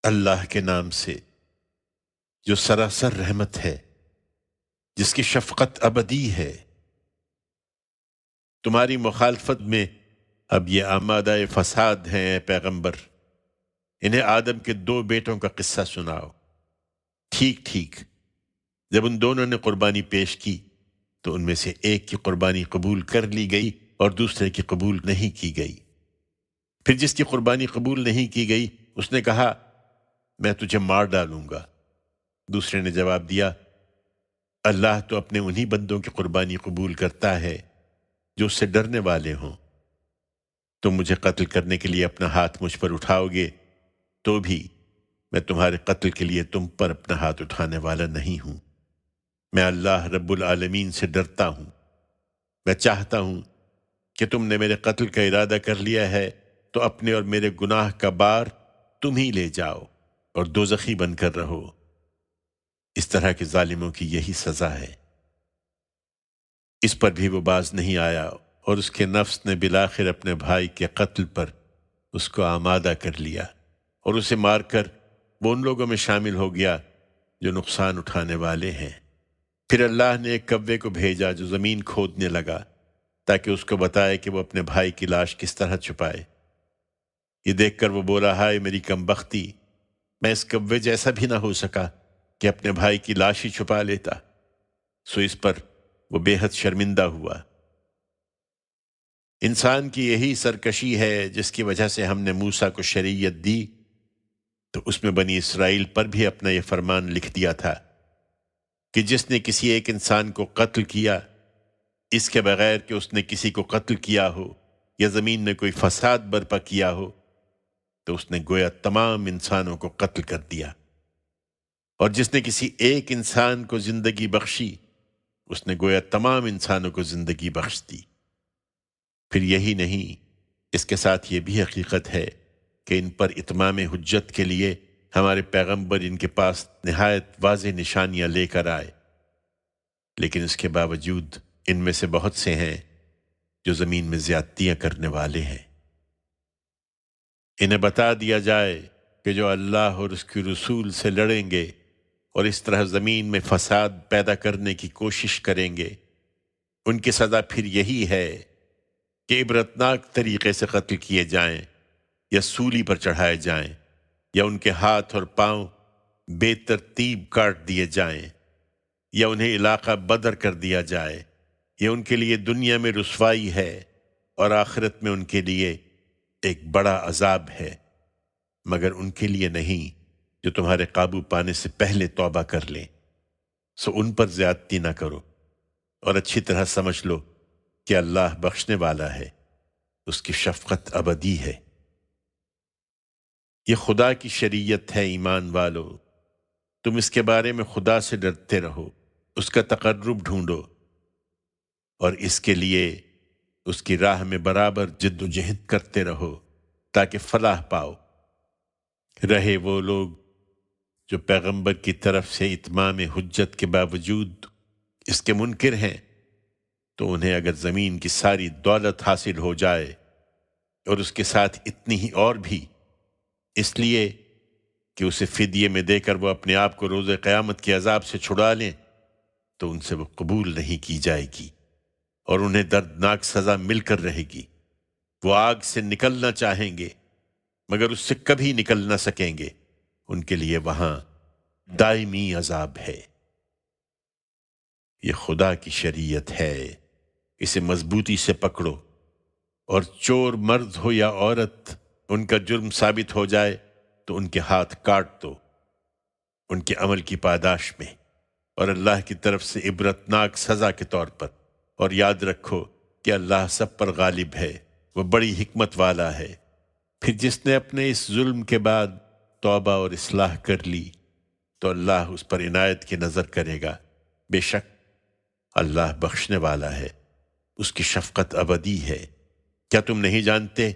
اللہ کے نام سے جو سراسر رحمت ہے، جس کی شفقت ابدی ہے۔ تمہاری مخالفت میں اب یہ آمادہ فساد ہیں اے پیغمبر، انہیں آدم کے 2 بیٹوں کا قصہ سناؤ۔ ٹھیک ٹھیک، جب ان دونوں نے قربانی پیش کی تو ان میں سے ایک کی قربانی قبول کر لی گئی اور دوسرے کی قبول نہیں کی گئی۔ پھر جس کی قربانی قبول نہیں کی گئی اس نے کہا میں تجھے مار ڈالوں گا۔ دوسرے نے جواب دیا اللہ تو اپنے انہی بندوں کی قربانی قبول کرتا ہے جو اس سے ڈرنے والے ہوں۔ تم مجھے قتل کرنے کے لیے اپنا ہاتھ مجھ پر اٹھاؤ گے تو بھی میں تمہارے قتل کے لیے تم پر اپنا ہاتھ اٹھانے والا نہیں ہوں۔ میں اللہ رب العالمین سے ڈرتا ہوں۔ میں چاہتا ہوں کہ تم نے میرے قتل کا ارادہ کر لیا ہے تو اپنے اور میرے گناہ کا بار تم ہی لے جاؤ اور دوزخی بن کر رہو۔ اس طرح کے ظالموں کی یہی سزا ہے۔ اس پر بھی وہ باز نہیں آیا اور اس کے نفس نے بالآخر اپنے بھائی کے قتل پر اس کو آمادہ کر لیا اور اسے مار کر وہ ان لوگوں میں شامل ہو گیا جو نقصان اٹھانے والے ہیں۔ پھر اللہ نے ایک کوے کو بھیجا جو زمین کھودنے لگا تاکہ اس کو بتائے کہ وہ اپنے بھائی کی لاش کس طرح چھپائے۔ یہ دیکھ کر وہ بولا ہائے میری کم بختی، میں اس کوے جیسا بھی نہ ہو سکا کہ اپنے بھائی کی لاش ہی چھپا لیتا۔ سو اس پر وہ بے حد شرمندہ ہوا۔ انسان کی یہی سرکشی ہے جس کی وجہ سے ہم نے موسیٰ کو شریعت دی تو اس میں بنی اسرائیل پر بھی اپنا یہ فرمان لکھ دیا تھا کہ جس نے کسی ایک انسان کو قتل کیا اس کے بغیر کہ اس نے کسی کو قتل کیا ہو یا زمین میں کوئی فساد برپا کیا ہو تو اس نے گویا تمام انسانوں کو قتل کر دیا، اور جس نے کسی ایک انسان کو زندگی بخشی اس نے گویا تمام انسانوں کو زندگی بخش دی۔ پھر یہی نہیں، اس کے ساتھ یہ بھی حقیقت ہے کہ ان پر اتمام حجت کے لیے ہمارے پیغمبر ان کے پاس نہایت واضح نشانیاں لے کر آئے، لیکن اس کے باوجود ان میں سے بہت سے ہیں جو زمین میں زیادتیاں کرنے والے ہیں۔ انہیں بتا دیا جائے کہ جو اللہ اور اس کے رسول سے لڑیں گے اور اس طرح زمین میں فساد پیدا کرنے کی کوشش کریں گے، ان کی سزا پھر یہی ہے کہ عبرتناک طریقے سے قتل کیے جائیں یا سولی پر چڑھائے جائیں یا ان کے ہاتھ اور پاؤں بے ترتیب کاٹ دیے جائیں یا انہیں علاقہ بدر کر دیا جائے۔ یہ ان کے لیے دنیا میں رسوائی ہے اور آخرت میں ان کے لیے ایک بڑا عذاب ہے، مگر ان کے لیے نہیں جو تمہارے قابو پانے سے پہلے توبہ کر لیں۔ سو ان پر زیادتی نہ کرو اور اچھی طرح سمجھ لو کہ اللہ بخشنے والا ہے، اس کی شفقت ابدی ہے۔ یہ خدا کی شریعت ہے ایمان والو، تم اس کے بارے میں خدا سے ڈرتے رہو، اس کا تقرب ڈھونڈو اور اس کے لیے اس کی راہ میں برابر جد و جہد کرتے رہو تاکہ فلاح پاؤ۔ رہے وہ لوگ جو پیغمبر کی طرف سے اتمام حجت کے باوجود اس کے منکر ہیں تو انہیں اگر زمین کی ساری دولت حاصل ہو جائے اور اس کے ساتھ اتنی ہی اور بھی، اس لیے کہ اسے فدیے میں دے کر وہ اپنے آپ کو روز قیامت کے عذاب سے چھڑا لیں، تو ان سے وہ قبول نہیں کی جائے گی اور انہیں دردناک سزا مل کر رہے گی۔ وہ آگ سے نکلنا چاہیں گے مگر اس سے کبھی نکل نہ سکیں گے، ان کے لیے وہاں دائمی عذاب ہے۔ یہ خدا کی شریعت ہے، اسے مضبوطی سے پکڑو، اور چور مرد ہو یا عورت ان کا جرم ثابت ہو جائے تو ان کے ہاتھ کاٹ دو ان کے عمل کی پاداش میں، اور اللہ کی طرف سے عبرتناک سزا کے طور پر۔ اور یاد رکھو کہ اللہ سب پر غالب ہے، وہ بڑی حکمت والا ہے۔ پھر جس نے اپنے اس ظلم کے بعد توبہ اور اصلاح کر لی تو اللہ اس پر عنایت کی نظر کرے گا، بے شک اللہ بخشنے والا ہے، اس کی شفقت ابدی ہے۔ کیا تم نہیں جانتے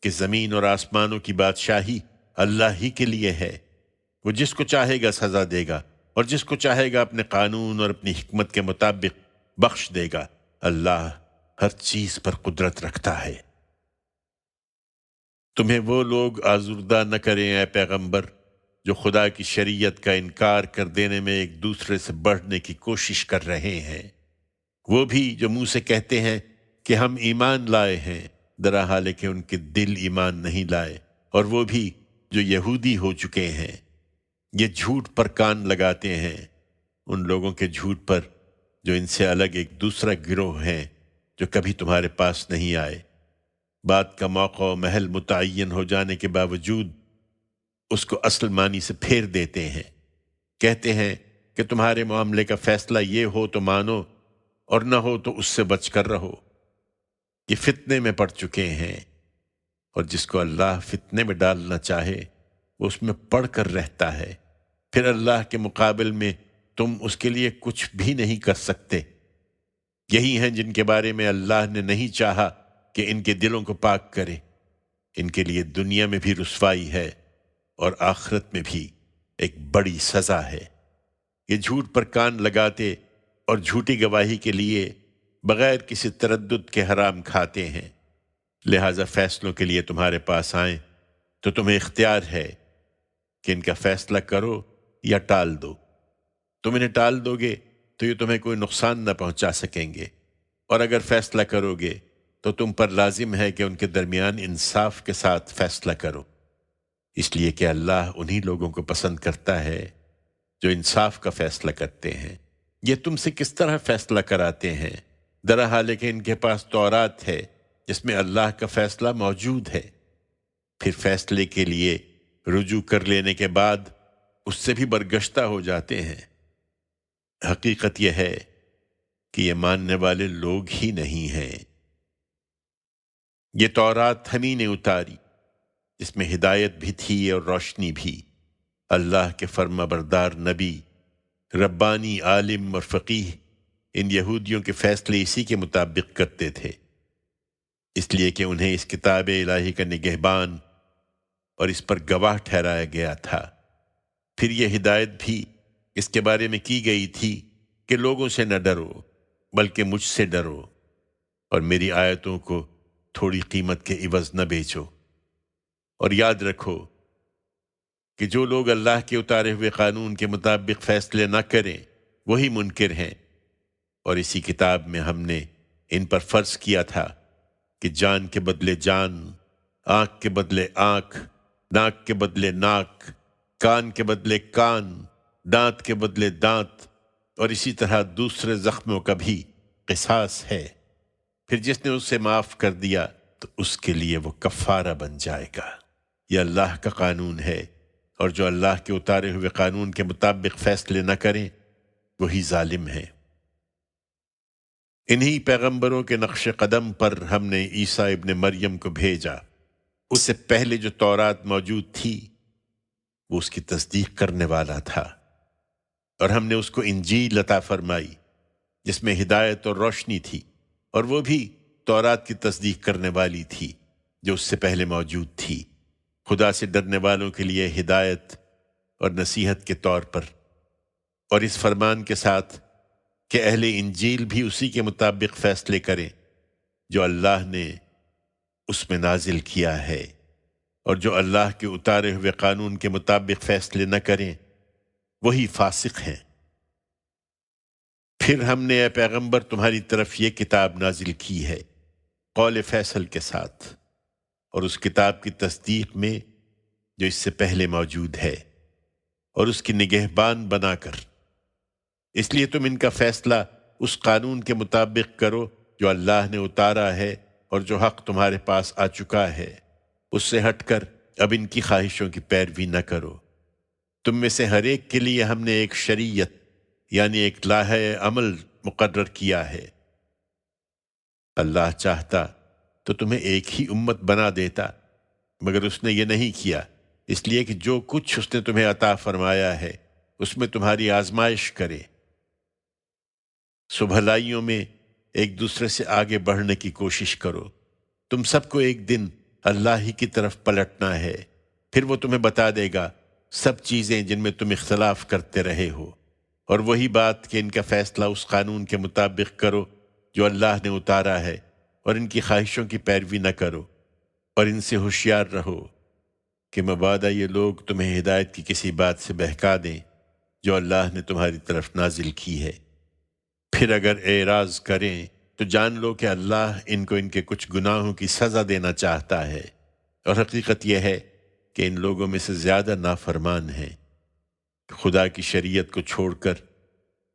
کہ زمین اور آسمانوں کی بادشاہی اللہ ہی کے لیے ہے؟ وہ جس کو چاہے گا سزا دے گا اور جس کو چاہے گا اپنے قانون اور اپنی حکمت کے مطابق بخش دے گا۔ اللہ ہر چیز پر قدرت رکھتا ہے۔ تمہیں وہ لوگ آزردہ نہ کریں اے پیغمبر جو خدا کی شریعت کا انکار کر دینے میں ایک دوسرے سے بڑھنے کی کوشش کر رہے ہیں، وہ بھی جو منہ سے کہتے ہیں کہ ہم ایمان لائے ہیں، درحال کہ ان کے دل ایمان نہیں لائے، اور وہ بھی جو یہودی ہو چکے ہیں۔ یہ جھوٹ پر کان لگاتے ہیں، ان لوگوں کے جھوٹ پر جو ان سے الگ ایک دوسرا گروہ ہے جو کبھی تمہارے پاس نہیں آئے۔ بات کا موقع و محل متعین ہو جانے کے باوجود اس کو اصل معنی سے پھیر دیتے ہیں، کہتے ہیں کہ تمہارے معاملے کا فیصلہ یہ ہو تو مانو اور نہ ہو تو اس سے بچ کر رہو۔ یہ فتنے میں پڑ چکے ہیں، اور جس کو اللہ فتنے میں ڈالنا چاہے وہ اس میں پڑ کر رہتا ہے، پھر اللہ کے مقابل میں تم اس کے لیے کچھ بھی نہیں کر سکتے۔ یہی ہیں جن کے بارے میں اللہ نے نہیں چاہا کہ ان کے دلوں کو پاک کرے، ان کے لیے دنیا میں بھی رسوائی ہے اور آخرت میں بھی ایک بڑی سزا ہے۔ یہ جھوٹ پر کان لگاتے اور جھوٹی گواہی کے لیے بغیر کسی تردد کے حرام کھاتے ہیں، لہذا فیصلوں کے لیے تمہارے پاس آئیں تو تمہیں اختیار ہے کہ ان کا فیصلہ کرو یا ٹال دو۔ تم انہیں ٹال دو گے تو یہ تمہیں کوئی نقصان نہ پہنچا سکیں گے، اور اگر فیصلہ کرو گے تو تم پر لازم ہے کہ ان کے درمیان انصاف کے ساتھ فیصلہ کرو، اس لیے کہ اللہ انہی لوگوں کو پسند کرتا ہے جو انصاف کا فیصلہ کرتے ہیں۔ یہ تم سے کس طرح فیصلہ کراتے ہیں، درحال کہ ان کے پاس تورات ہے جس میں اللہ کا فیصلہ موجود ہے، پھر فیصلے کے لیے رجوع کر لینے کے بعد اس سے بھی برگشتہ ہو جاتے ہیں۔ حقیقت یہ ہے کہ یہ ماننے والے لوگ ہی نہیں ہیں۔ یہ تورات ہم ہی نے اتاری، اس میں ہدایت بھی تھی اور روشنی بھی۔ اللہ کے فرما بردار نبی، ربانی عالم اور فقیہ ان یہودیوں کے فیصلے اسی کے مطابق کرتے تھے، اس لیے کہ انہیں اس کتاب الہی کا نگہبان اور اس پر گواہ ٹھہرایا گیا تھا۔ پھر یہ ہدایت بھی اس کے بارے میں کی گئی تھی کہ لوگوں سے نہ ڈرو بلکہ مجھ سے ڈرو، اور میری آیتوں کو تھوڑی قیمت کے عوض نہ بیچو، اور یاد رکھو کہ جو لوگ اللہ کے اتارے ہوئے قانون کے مطابق فیصلے نہ کریں وہی منکر ہیں، اور اسی کتاب میں ہم نے ان پر فرض کیا تھا کہ جان کے بدلے جان، آنکھ کے بدلے آنکھ، ناک کے بدلے ناک، کان کے بدلے کان، دانت کے بدلے دانت، اور اسی طرح دوسرے زخموں کا بھی قصاص ہے۔ پھر جس نے اس سے معاف کر دیا تو اس کے لیے وہ کفارہ بن جائے گا۔ یہ اللہ کا قانون ہے، اور جو اللہ کے اتارے ہوئے قانون کے مطابق فیصلے نہ کریں وہی ظالم ہیں۔ انہی پیغمبروں کے نقش قدم پر ہم نے عیسیٰ ابن مریم کو بھیجا۔ اس سے پہلے جو تورات موجود تھی وہ اس کی تصدیق کرنے والا تھا، اور ہم نے اس کو انجیل عطا فرمائی جس میں ہدایت اور روشنی تھی، اور وہ بھی تورات کی تصدیق کرنے والی تھی جو اس سے پہلے موجود تھی، خدا سے ڈرنے والوں کے لیے ہدایت اور نصیحت کے طور پر، اور اس فرمان کے ساتھ کہ اہل انجیل بھی اسی کے مطابق فیصلے کریں جو اللہ نے اس میں نازل کیا ہے، اور جو اللہ کے اتارے ہوئے قانون کے مطابق فیصلے نہ کریں وہی فاسق ہیں۔ پھر ہم نے اے پیغمبر تمہاری طرف یہ کتاب نازل کی ہے قول فیصل کے ساتھ، اور اس کتاب کی تصدیق میں جو اس سے پہلے موجود ہے، اور اس کی نگہبان بنا کر، اس لیے تم ان کا فیصلہ اس قانون کے مطابق کرو جو اللہ نے اتارا ہے، اور جو حق تمہارے پاس آ چکا ہے اس سے ہٹ کر اب ان کی خواہشوں کی پیروی نہ کرو۔ تم میں سے ہر ایک کے لیے ہم نے ایک شریعت یعنی ایک لائحہ عمل مقرر کیا ہے۔ اللہ چاہتا تو تمہیں ایک ہی امت بنا دیتا، مگر اس نے یہ نہیں کیا، اس لیے کہ جو کچھ اس نے تمہیں عطا فرمایا ہے اس میں تمہاری آزمائش کرے۔ سو بھلائیوں میں ایک دوسرے سے آگے بڑھنے کی کوشش کرو۔ تم سب کو ایک دن اللہ ہی کی طرف پلٹنا ہے، پھر وہ تمہیں بتا دے گا سب چیزیں جن میں تم اختلاف کرتے رہے ہو، اور وہی بات کہ ان کا فیصلہ اس قانون کے مطابق کرو جو اللہ نے اتارا ہے، اور ان کی خواہشوں کی پیروی نہ کرو، اور ان سے ہوشیار رہو کہ مبادا یہ لوگ تمہیں ہدایت کی کسی بات سے بہکا دیں جو اللہ نے تمہاری طرف نازل کی ہے، پھر اگر اعراض کریں تو جان لو کہ اللہ ان کو ان کے کچھ گناہوں کی سزا دینا چاہتا ہے، اور حقیقت یہ ہے کہ ان لوگوں میں سے زیادہ نافرمان ہیں۔ خدا کی شریعت کو چھوڑ کر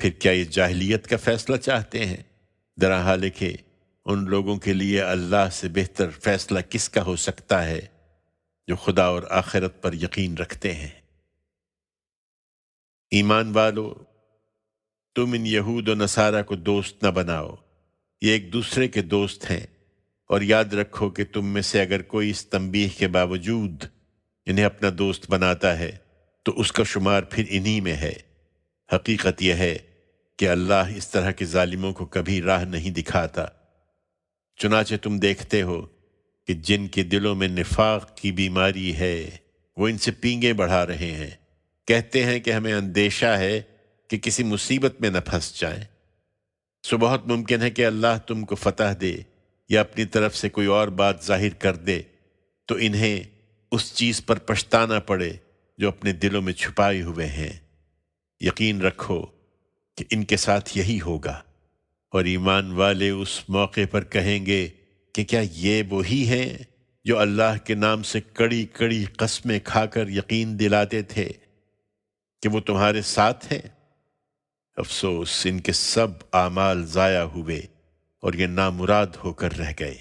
پھر کیا یہ جاہلیت کا فیصلہ چاہتے ہیں؟ درحال ہے کہ ان لوگوں کے لیے اللہ سے بہتر فیصلہ کس کا ہو سکتا ہے جو خدا اور آخرت پر یقین رکھتے ہیں۔ ایمان والو، تم ان یہود و نصارہ کو دوست نہ بناؤ، یہ ایک دوسرے کے دوست ہیں، اور یاد رکھو کہ تم میں سے اگر کوئی اس تنبیہ کے باوجود انہیں اپنا دوست بناتا ہے تو اس کا شمار پھر انہی میں ہے۔ حقیقت یہ ہے کہ اللہ اس طرح کے ظالموں کو کبھی راہ نہیں دکھاتا۔ چنانچہ تم دیکھتے ہو کہ جن کے دلوں میں نفاق کی بیماری ہے وہ ان سے پینگیں بڑھا رہے ہیں، کہتے ہیں کہ ہمیں اندیشہ ہے کہ کسی مصیبت میں نہ پھنس جائیں۔ سو بہت ممکن ہے کہ اللہ تم کو فتح دے یا اپنی طرف سے کوئی اور بات ظاہر کر دے تو انہیں اس چیز پر پچھتانا پڑے جو اپنے دلوں میں چھپائے ہوئے ہیں۔ یقین رکھو کہ ان کے ساتھ یہی ہوگا، اور ایمان والے اس موقع پر کہیں گے کہ کیا یہ وہی ہیں جو اللہ کے نام سے کڑی کڑی قسمیں کھا کر یقین دلاتے تھے کہ وہ تمہارے ساتھ ہیں؟ افسوس، ان کے سب اعمال ضائع ہوئے اور یہ نامراد ہو کر رہ گئے۔